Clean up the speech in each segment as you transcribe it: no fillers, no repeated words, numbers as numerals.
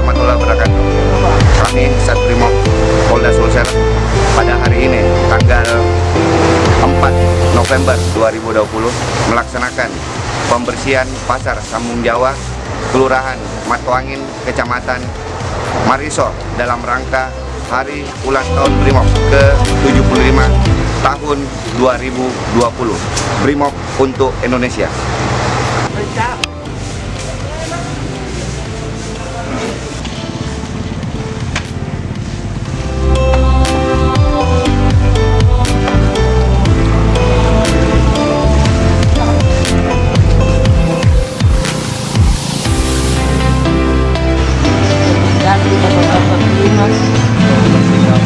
warahmatullahi wabarakatuh. Kami Satbrimob Polda Sulsel pada hari ini tanggal 4 November 2020 melaksanakan pembersihan Pasar Sambung Jawa, Kelurahan Matuangin, Kecamatan Mariso dalam rangka Hari Ulang Tahun Brimob ke-75 tahun 2020. Brimob untuk Indonesia.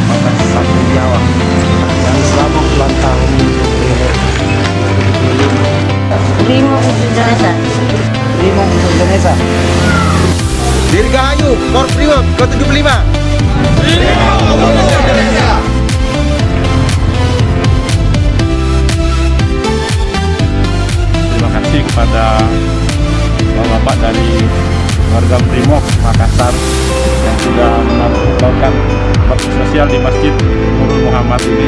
Pasar Sambung Jawa yang selamat ulang tahun Brimob untuk Indonesia. Brimob untuk Indonesia. Dirgahayu Korps Brimob ke-75. Brimob untuk Indonesia. Terima kasih kepada bapak-bapak dari warga Brimob Makassar yang sudah melakukan bakti sosial di Masjid Nurul Muhammad ini